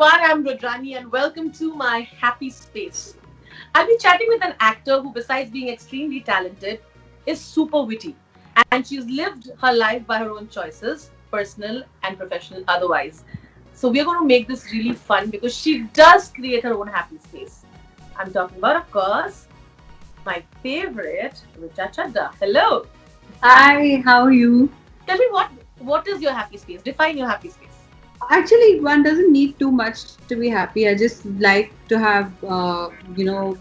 everyone, I'm Rudrani and welcome to my happy space. I'll be chatting with an actor who, besides being extremely talented, is super witty. And she's lived her life by her own choices, personal and professional otherwise. So we're going to make this really fun because she does create her own happy space. I'm talking about, of course, my favorite, Richa Chadha. Hello. Hi, how are you? Tell me what is your happy space? Define your happy space. Actually, one doesn't need too much to be happy. I just like to have,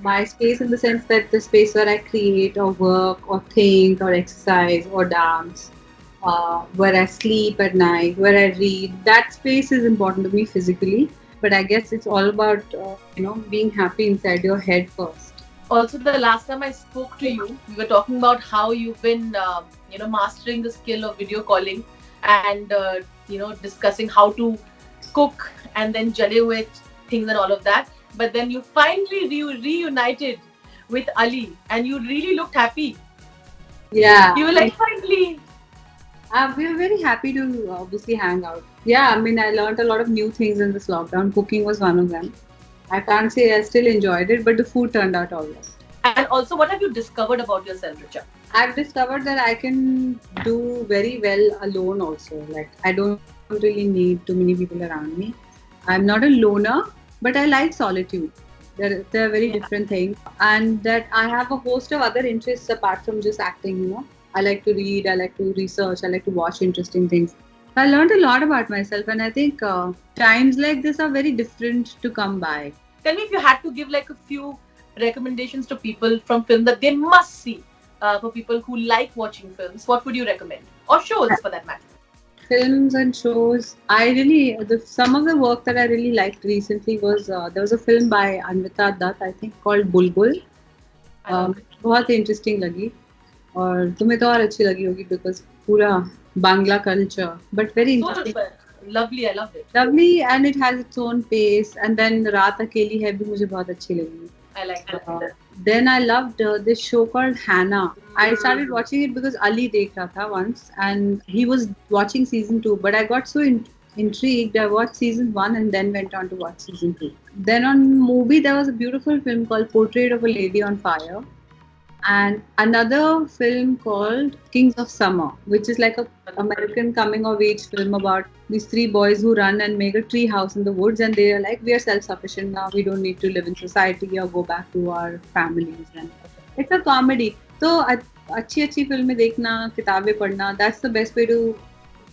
my space in the sense that the space where I create or work or think or exercise or dance, where I sleep at night, where I read. That space is important to me physically. But I guess it's all about, being happy inside your head first. Also, the last time I spoke to you, we were talking about how you've been, mastering the skill of video calling and discussing how to cook and then jelly with things and all of that. But then you finally reunited with Ali, and you really looked happy. Yeah, You were like, finally. we are very happy to obviously hang out. Yeah, I mean, I learned a lot of new things in this lockdown. Cooking was one of them. I can't say I still enjoyed it, but the food turned out all right. And also, what have you discovered about yourself, Richa? I've discovered that I can do very well alone also. Like, I don't really need too many people around me. I'm not a loner, but I like solitude. They're very Yeah. different things. And that I have a host of other interests apart from just acting. I like to read, I like to research, I like to watch interesting things. I learned a lot about myself, and I think times like this are very different to come by. Tell me if you had to give like a few recommendations to people from film that they must see for people who like watching films. What would you recommend? Or shows for that matter? Films and shows. Some of the work that I really liked recently was there was a film by Anvita Dutt, I think, called Bulbul. I love it. बहुत interesting लगी और तुम्हें तो और अच्छी लगी होगी because पूरा Bangla culture but very So interesting lovely. I loved it. lovely and it has its own pace and then रात अकेली है भी मुझे बहुत अच्छी लगी. I like that. Then I loved this show called Hannah. I started watching it because Ali dekh raha tha once and he was watching season 2 but I got so intrigued. I watched season 1 and then went on to watch season 2. Then on movie there was a beautiful film called Portrait of a Lady on Fire and another film called Kings of Summer, which is like a American coming of age film about these three boys who run and make a tree house in the woods, and they are like, we are self sufficient now. We don't need to live in society or go back to our families. And it's a comedy. So अच्छी अच्छी फिल्में देखना, किताबें पढ़ना, that's the best way to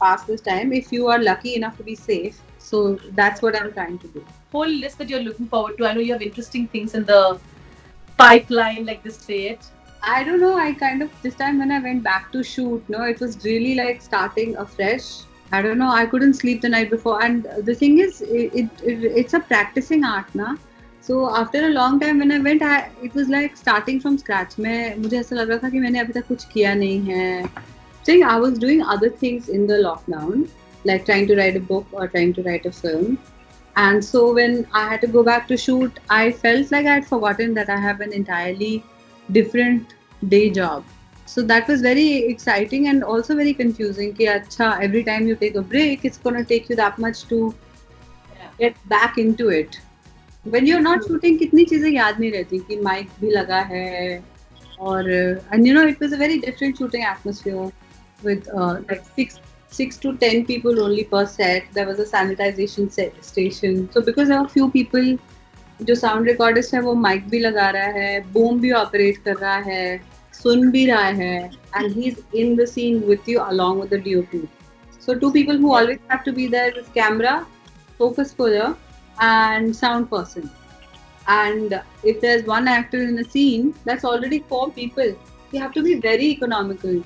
pass this time if you are lucky enough to be safe. So that's what I'm trying to do. Whole list that you're looking forward to. I know you have interesting things in the pipeline, like they say it. I don't know. I kind of this time when I went back to shoot, no, it was really like starting afresh. I don't know. I couldn't sleep the night before, and the thing is, it's a practicing art, na. So after a long time when I went, it was like starting from scratch. मुझे ऐसा लग रहा था कि मैंने अभी तक कुछ किया नहीं है. So I was doing other things in the lockdown, like trying to write a book or trying to write a film. And so when I had to go back to shoot, I felt like I had forgotten that I have an entirely different day job. So that was very exciting and also very confusing. Ki, acha, every time you take a break, it's going to take you that much to Yeah. get back into it. When you're not shooting, कितनी चीजें याद नहीं रहती कि mic भी लगा है और and it was a very different shooting atmosphere with like six to 10 people only per set. There was a sanitization station. So because there were few people, जो साउंड रिकॉर्डिस्ट है वो माइक भी लगा रहा है, बूम भी operate कर रहा है, सुन भी रहा है, and he is in the seen with you along with the DOP. So two people who always have to be there is camera, focus puller, and sound person. And if there's one actor in a scene, that's already 4 people. You have to be very economical.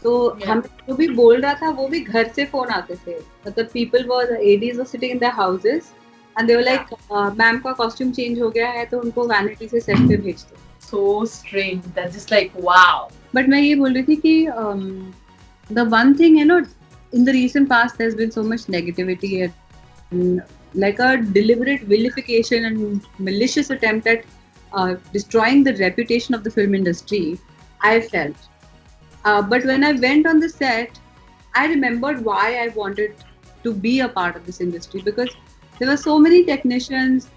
तो हम जो भी बोल रहा था वो भी घर से फोन आते थे. मतलब people were the ADs were sitting in their houses and they were like, ma'am का कॉस्ट्यूम चेंज हो गया है तो उनको वैनिटी से सेट पे भेज दो. So strange. That's just like wow. But मैं ये बोल रही थी कि the one thing in the recent past there's been so much negativity and like a deliberate vilification and malicious attempt at destroying the reputation of the film industry, I felt. But when I went on the set, I remembered why I wanted to be a part of this industry because There were so many technicians,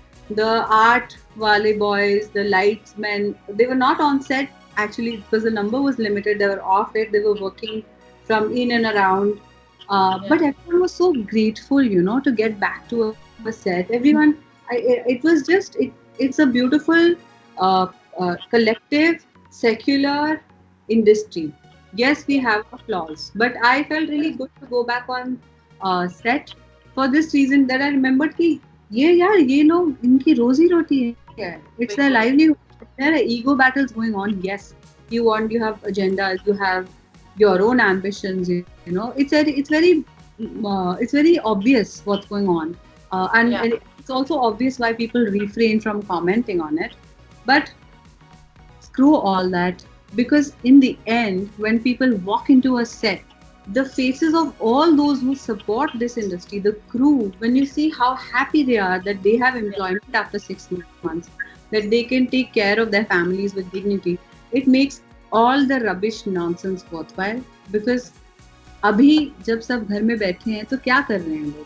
the art wale boys, the lightsmen. They were not on set actually because the number was limited. They were off it. They were working from in and around. But Yeah. everyone was so grateful, to get back to a set. Everyone, it was just It's a beautiful, uh, collective, secular industry. Yes, we Yeah. have our flaws, but I felt really good to go back on set for this reason that I remembered कि ये लोग इनकी रोजी रोटी है. It's their बिल्कुल. livelihood. There are ego battles going on. Yes, you have agendas, you have your own ambitions. It's very obvious what's going on, and Yeah. it's also obvious why people refrain from commenting on it. But screw all that, because in the end, when people walk into a set, the faces of all those who support this industry, the crew, when you see how happy they are that they have Yeah. employment after 6 months, that they can take care of their families with dignity, it makes all the rubbish nonsense worthwhile. Because अभी जब सब घर में बैठे हैं तो क्या कर रहे हैं लोग?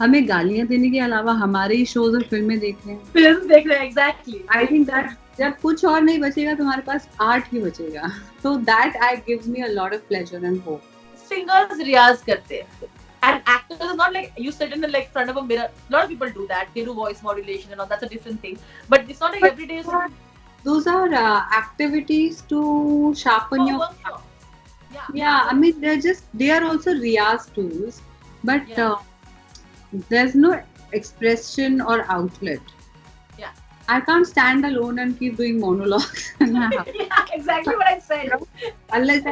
हमें गालियां देने के अलावा हमारे ही शोज और फिल्में देख रहे हैं. Films देख रहे हैं, exactly. आई थिंक दैट जब कुछ और नहीं बचेगा तुम्हारे पास आर्ट ही बचेगा. So that I gives me a lot of pleasure and hope. Singers रियाज करते हैं. And actors is not like you sit in the like front of a mirror. A lot of people do that. They do voice modulation and all. That's a different thing. But it's not like But every day you sit those are activities to sharpen for your craft. workshops. Yeah. Yeah, I mean they are also riyaz tools, but Yeah. there's no expression or outlet. Yeah. I can't stand alone and keep doing monologues. Yeah, exactly what I said. Unless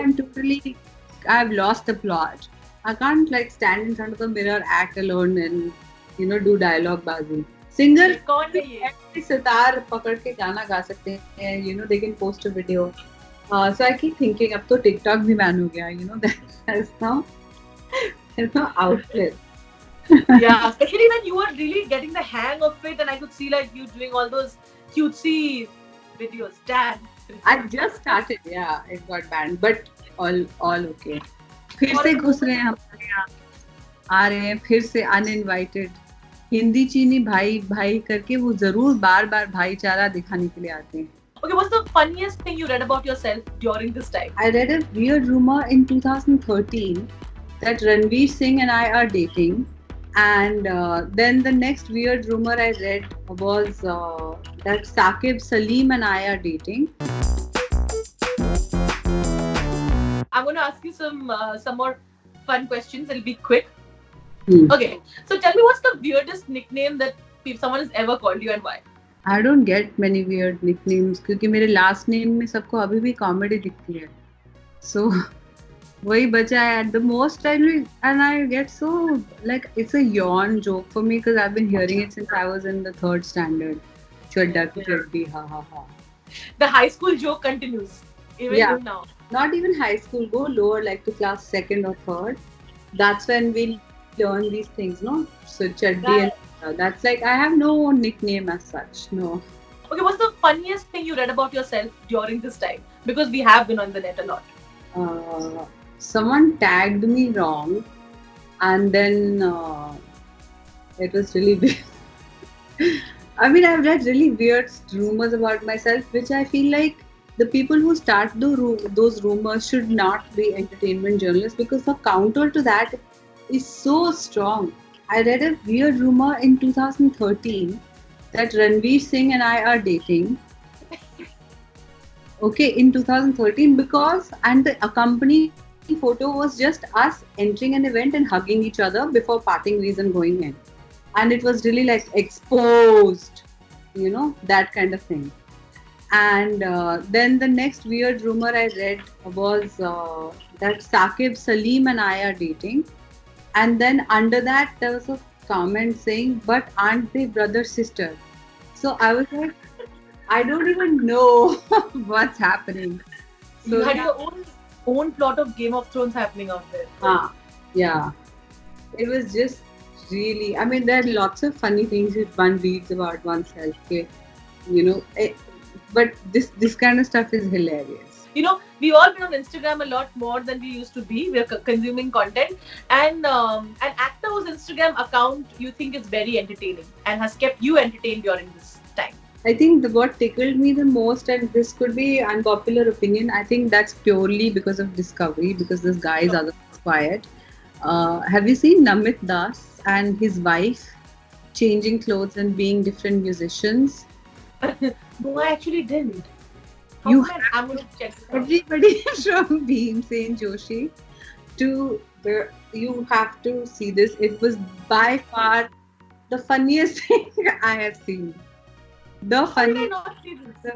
I've lost the plot. I can't like stand in front of the mirror, act alone, and do dialogue bazi. Singer कौन है ये? सितार पकड़ के गाना गा सकते हैं. They can post a video. So I keep thinking, अब तो TikTok भी बैन हो गया. There's no outlet. Yeah, especially when you were really getting the hang of it, and I could see like you doing all those cutesy videos. Damn. I just started. Yeah, it got banned, but all okay. फिर और से एक घुस रहे हैं हमारे यहाँ, आ रहे हैं फिर से uninvited. हिंदी चीनी भाई भाई करके वो जरूर बार बार भाईचारा दिखाने के लिए आते हैं. Okay, what's the funniest thing you read about yourself during this time? I read a weird rumor in 2013 that Ranveer Singh and I are dating. And then the next weird rumor I read was that Saqib Salim and I are dating. I'm going to ask you some more fun questions. It'll be quick. Hmm. Okay, so tell me, what's the weirdest nickname that someone has ever called you and why? I don't get many weird nicknames क्योंकि मेरे last name में सबको अभी भी comedy दिखती है. So वही बचा है at the most and I get so like it's a yawn joke for me because I've been hearing it since I was in the 3rd standard. Chadda ki chaddi, ha ha ha. The high school joke continues even now. Not even high school, go lower like to class 2nd or 3rd. That's when we learn these things, no? So chaddi Right. and that's like I have no nickname as such, no. Okay, what's the funniest thing you read about yourself during this time? Because we have been on the net a lot. Someone tagged me wrong, and then it was really weird. I mean, I've read really weird rumors about myself, which I feel like the people who start those rumors should not be entertainment journalists because the counter to that is so strong. I read a weird rumor in 2013 that Ranveer Singh and I are dating. Okay, in 2013 because and the accompanying photo was just us entering an event and hugging each other before parting ways and going in. And it was really like exposed, that kind of thing. And then the next weird rumor I read was that Saqib Salim and I are dating. And then under that there was a comment saying, but aren't they brother sister? So I was like, I don't even know what's happening. So, You had your own plot of Game of Thrones happening out there. Yeah. It was just really, there are lots of funny things that one reads about oneself. Okay? But this kind of stuff is hilarious. We've all been on Instagram a lot more than we used to be. We're consuming content, and an actor whose Instagram account you think is very entertaining and has kept you entertained during this time. I think what tickled me the most, and this could be unpopular opinion, I think that's purely because of Discovery, because this guy is Sure. otherwise quiet. Have you seen Namit Das and his wife changing clothes and being different musicians? No, I actually didn't. How You can I'm going to check this out. everybody from Bhimsen Joshi to the you have to see this. It was by far the funniest thing I have seen. The How did I funniest. not see this?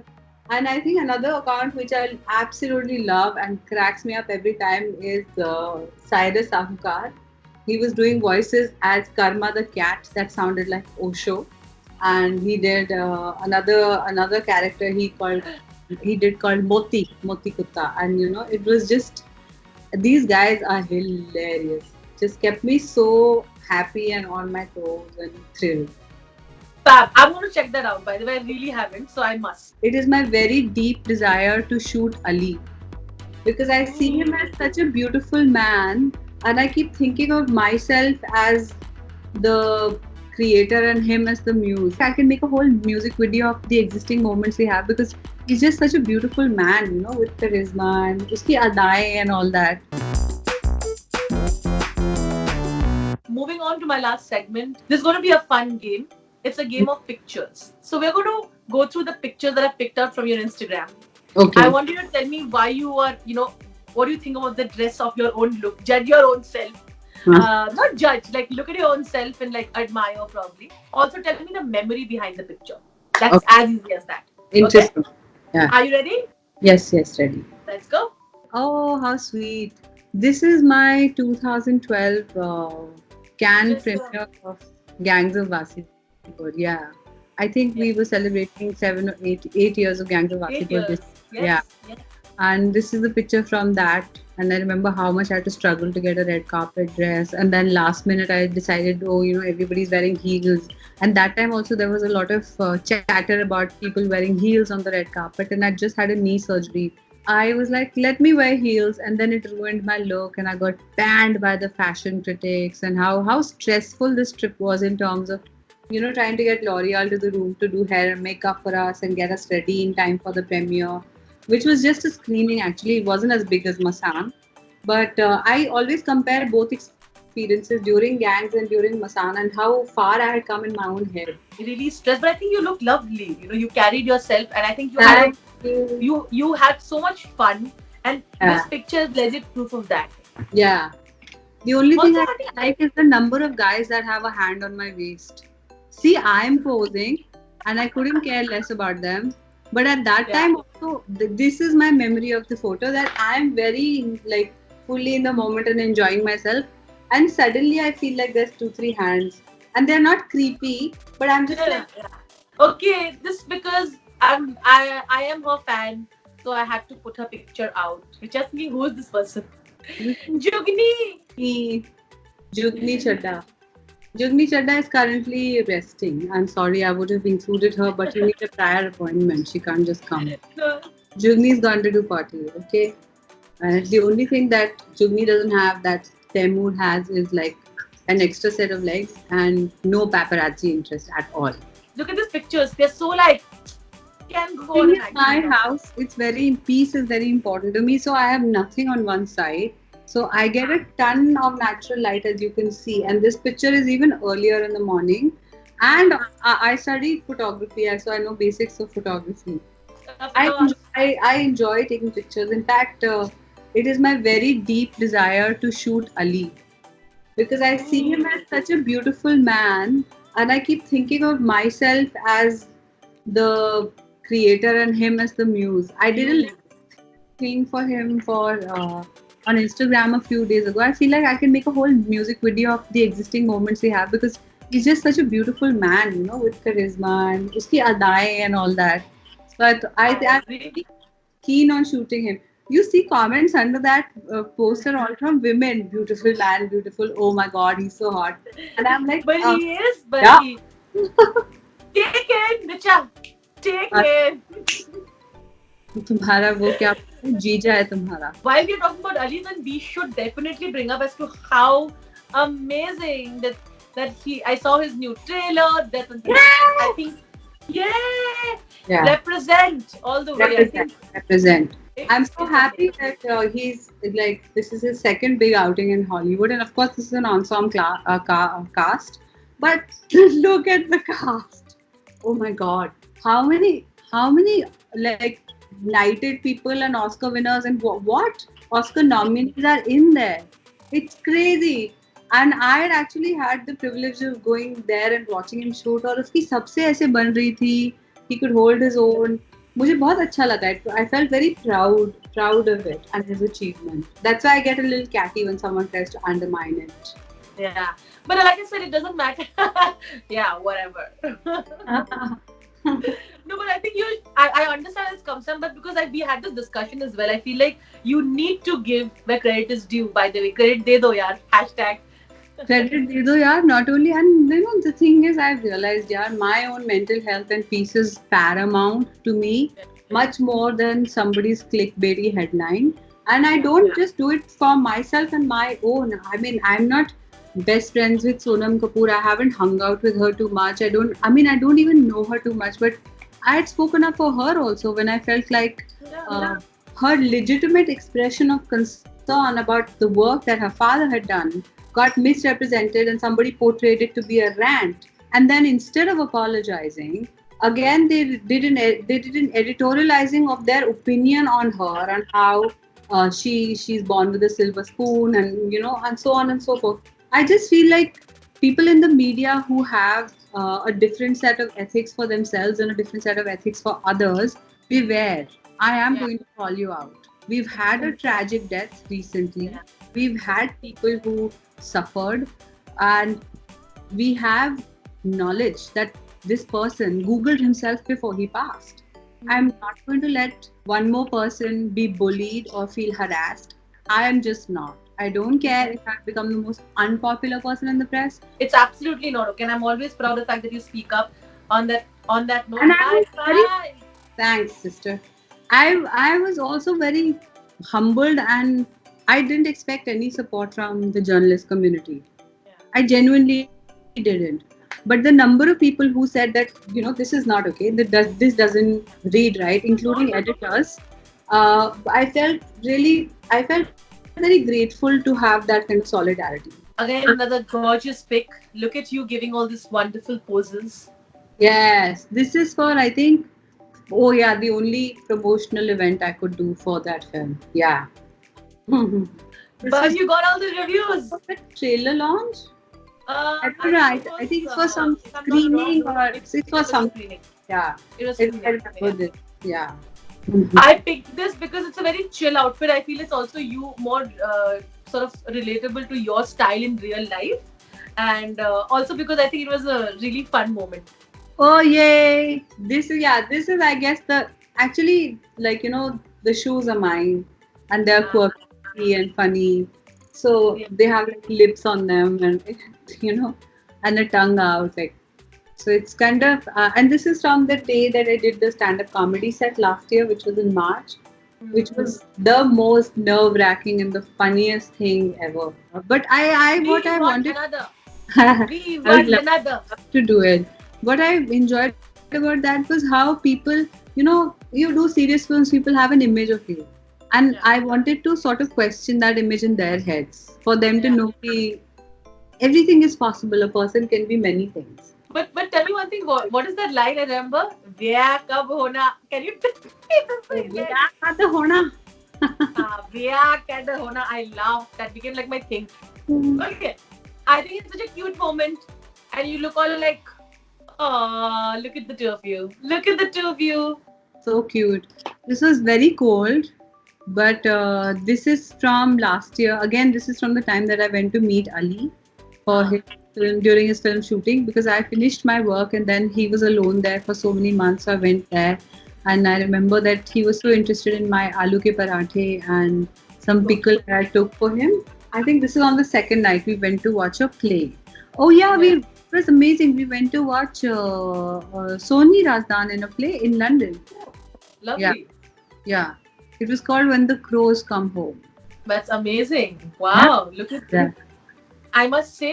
And I think another account which I absolutely love and cracks me up every time is Cyrus Ahukar. He was doing voices as Karma the cat that sounded like Osho, and he did another character he did called Moti Kutta, and it was just these guys are hilarious. Just kept me so happy and on my toes and thrilled. Fab. I'm going to check that out. By the way, I really haven't, so I must. It is my very deep desire to shoot Ali because I see him as such a beautiful man, and I keep thinking of myself as the creator and him as the muse. I can make a whole music video of the existing moments we have because he's just such a beautiful man, with charisma and uski adaएं and all that. Moving on to my last segment. This is going to be a fun game. It's a game of pictures. So we're going to go through the pictures that I've picked up from your Instagram. Okay. I want you to tell me why you are, what do you think about the dress of your own look? Judge your own self. Not judge, like look at your own self and like admire probably. Also tell me the memory behind the picture. That's Okay. as easy as that. Interesting. Okay? Yeah. Are you ready? Yes, ready. Let's go. Oh, how sweet. This is my 2012 Cannes premiere of Gangs of Wasipur. Yeah. I think we were celebrating 7 or 8 years of Gangs of 8 Wasipur. years. Yeah. Yes. And this is the picture from that. And I remember how much I had to struggle to get a red carpet dress. And then last minute I decided, everybody's wearing heels. And that time also there was a lot of chatter about people wearing heels on the red carpet. And I just had a knee surgery. I was like, let me wear heels, and then it ruined my look, and I got banned by the fashion critics. And how stressful this trip was in terms of, trying to get L'Oreal to the room to do hair and makeup for us and get us ready in time for the premiere, which was just a screening. Actually, it wasn't as big as Masan, but I always compare both experiences during Gangs and during Masan and how far I had come in my own head. Really stressed, but I think you look lovely. You carried yourself, and I think Thank you. you had so much fun, and Yeah. this picture is legit proof of that. Yeah. The only thing Also, I I think like is the number of guys that have a hand on my waist. See, I'm posing and I couldn't care less about them. But at that Yeah. time, also, this is my memory of the photo that I'm very fully in the moment and enjoying myself. And suddenly I feel like there's 2, 3 hands. And they're not creepy, but I'm just like, yeah. Okay, this because I am her fan, so I had to put her picture out. Which asked me who is this person? Jugni. me, Jugni Chadha. Jugni Chadha is currently resting. I'm sorry, I would have included her, but you need a prior appointment. She can't just come. No. Jugni's gone to do party, okay? And the only thing that Jugni doesn't have that Taimur has is like an extra set of legs and no paparazzi interest at all. Look at these pictures. They're so like can go on In an my acting. house, peace is very important to me, so I have nothing on one side. So I get a ton of natural light, as you can see, and this picture is even earlier in the morning. And I studied photography, so I know basics of photography. Of I course. I enjoy taking pictures. In fact, it is my very deep desire to shoot Ali because I see him as such a beautiful man, and I keep thinking of myself as the creator and him as the muse. I did a little thing for him on Instagram a few days ago. I feel like I can make a whole music video of the existing moments we have because he's just such a beautiful man, with charisma and uski adaएं and all that. So I'm really keen on shooting him. You see comments under that poster all from women. Beautiful man, beautiful. Oh my God, he's so hot. And I'm like, But he is, but yeah. he take it, Richa. Take Uh, it. तुम्हारा वो क्या जीजा है तुम्हारा. While we're talking about Ali, then we should definitely bring up as to how amazing that he. I saw his new trailer. That I think, yeah, Yeah, represent all the way. I represent, think represent. I'm so it's happy amazing. that he's like this is his second big outing in Hollywood, and of course this is an ensemble cast. But look at the cast. Oh my God, how many like knighted people and Oscar winners and what Oscar nominees are in there? It's crazy. And I had actually had the privilege of going there and watching him shoot. और उसकी सबसे ऐसे बन रही थी. He could hold his own. मुझे बहुत अच्छा लगा. I felt very proud of it and his achievement. That's why I get a little catty when someone tries to undermine it. Yeah, but like I said, it doesn't matter. Yeah, whatever. No, but I think I understand this comes from, but because we had this discussion as well, I feel like you need to give where credit is due. By the way, credit de do yaar. Hashtag. Credit दे दो यार. Not only, and you know the thing is I've realized यार my own mental health and peace is paramount to me, much more than somebody's clickbaity headline. And I don't just do it for myself and my own. I mean, I'm not best friends with Sonam Kapoor. I haven't hung out with her too much. I don't even know her too much. But I had spoken up for her also when I felt like uh, her legitimate expression of concern about the work that her father had done got misrepresented and somebody portrayed it to be a rant. And then instead of apologizing, again they did an editorializing of their opinion on her and how she's born with a silver spoon, and and so on and so forth. I just feel like people in the media who have a different set of ethics for themselves and a different set of ethics for others, beware. I am Yeah. going to call you out. We've had a tragic death recently. Yeah. We've had people who suffered, and we have knowledge that this person Googled himself before he passed. I'm not going to let one more person be bullied or feel harassed. I am just not. I don't care if I've become the most unpopular person in the press. It's absolutely not okay. And I'm always proud of the fact that you speak up on that note. And I High was very five. thanks, sister. I was also very humbled, and I didn't expect any support from the journalist community. Yeah. I genuinely didn't. But the number of people who said that, this is not okay, this doesn't read right, including editors, I felt very grateful to have that kind of solidarity. Again, another gorgeous pic. Look at you giving all these wonderful poses. Yes, this is for, I think, oh yeah, the only promotional event I could do for that film. Yeah. This But was you got all the reviews. a trailer launch. I don't I know. think I, it I was, think it's for some if I'm not wrong, screening, or it's it for was a some. screening. Yeah, It was I screening. remember Yeah. this. Yeah. I picked this because it's a very chill outfit. I feel it's also you more sort of relatable to your style in real life, and also because I think it was a really fun moment. Oh yay! This is I guess the actually, like the shoes are mine, and they're Uh, quirky and funny. So yeah. they have like lips on them, and and a tongue out, like. So it's kind of, and this is from the day that I did the stand-up comedy set last year, which was in March, which was the most nerve-wracking and the funniest thing ever. But what We I want wanted, another. I We would want love another. to do it. What I enjoyed about that was how people, you do serious films, people have an image of you. And Yeah. I wanted to sort of question that image in their heads for them to Yeah. know that everything is possible. A person can be many things. But tell me one thing. What is that line? I remember. Vyah kab hona? Can you tell तो me again? Virat का तो होना. Vyah kad hona. I laughed. That became like my thing. Okay. I think it's such a cute moment, and you look all like, oh, look at the two of you. Look at the two of you. So cute. This was very cold, but this is from last year. Again, this is from the time that I went to meet Ali for Uh, his film, during his film shooting, because I finished my work and then he was alone there for so many months. So I went there, and I remember that he was so interested in my aloo ke parathe and some pickle that I took for him. I think this is on the second night we went to watch a play. Oh yeah, yeah. it was amazing. We went to watch Soni Razdan in a play in London. Yeah. Lovely. Yeah. It was called When the Crows Come Home. That's amazing. Yeah. Wow, look at Yeah. I must say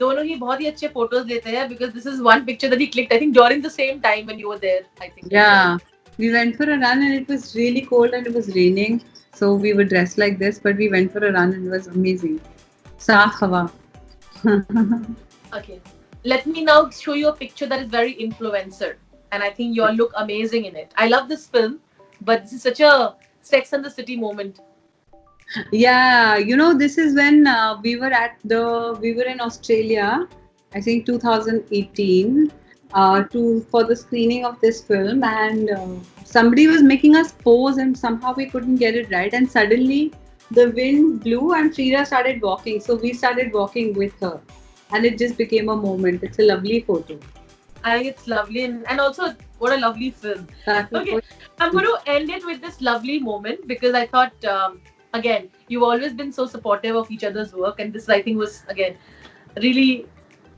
दोनों ही बहुत ही अच्छे photos लेते हैं because this is one picture that he clicked I think during the same time when you were there I think as well. Yeah. We went for a run and it was really cold and it was raining. So we were dressed like this, but we went for a run and it was amazing. Saaf hawa. Okay. Let me now show you a picture that is very influencer and I think you all look amazing in it. I love this film but this is such a Sex and the City moment. Yeah, this is when we were in Australia, I think 2018, to for the screening of this film, and somebody was making us pose, and somehow we couldn't get it right, and suddenly the wind blew, and Frida started walking, so we started walking with her, and it just became a moment. It's a lovely photo. I think it's lovely and also what a lovely film. That was Okay, I'm going to end it with this lovely moment because I thought, again, you've always been so supportive of each other's work, and this I think was again really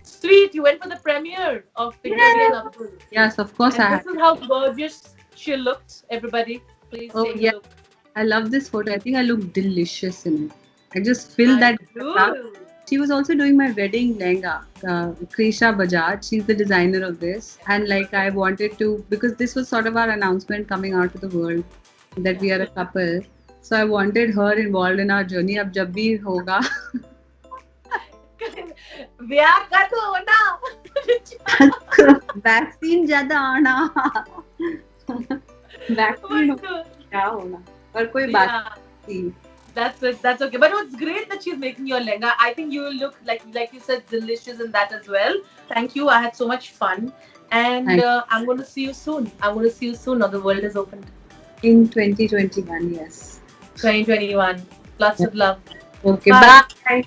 sweet. You went for the premiere of Victoria and yeah. Abdul, Yes, of course I and had. this is how gorgeous she looked. Everybody, please Oh take a yeah. look. I love this photo. I think I look delicious in it. I just feel I that. do. She was also doing my wedding lehenga. Krisha Bajaj, she's the designer of this. And like I wanted to, because this was sort of our announcement coming out to the world that we are a couple. So I wanted her involved in our journey. Ab jab bhi hoga. ब्याह का तो होना vaccine ज्यादा आना. Vaccine But, क्या होना. पर कोई बात yeah. नहीं. That's it. That's okay. But it's great that she's making your lehenga. I think you will look like you said, delicious in that as well. Thank you. I had so much fun, and Thank I'm going to see you soon. I'm going to see you soon. Now the world is opened. in 2021, yes. 2021. Lots of love. Okay, Bye. bye.